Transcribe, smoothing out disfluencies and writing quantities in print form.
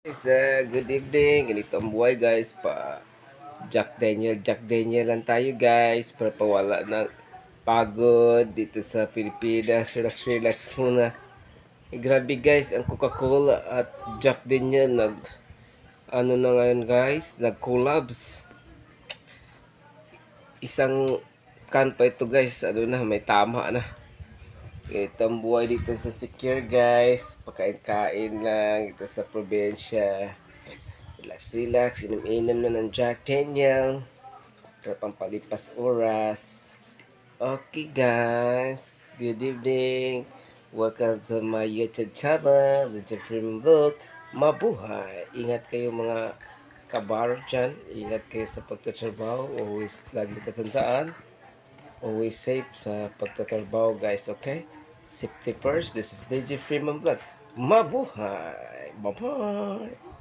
Guys, good evening. Ganito ang buhay guys. Jack Daniel lang tayo guys. Para pawala ng pagod dito sa Pilipinas. Relax muna. Grabe guys, ang Coca-Cola at Jack Daniel ano na ngayon guys, nag-collabs. Isang can pa ito guys. Ano na, may tama na. Ito ang buhay dito sa Secure guys. Pakain-kain lang dito sa probinsya. Relax, inom-inom na ng Jack Daniel. Para pampalipas oras. Okay guys, good evening. Welcome to my YouTube channel, The Jeffrey Vlog. Mabuhay! Ingat kayo mga kabaro dyan. Ingat kayo sa pagtatrabaho. Always lagi katandaan. Always safe sa pagtatrabaho guys, okay? Safety first. This is DJ Freeman Vlog. Mabuhay! Bye-bye!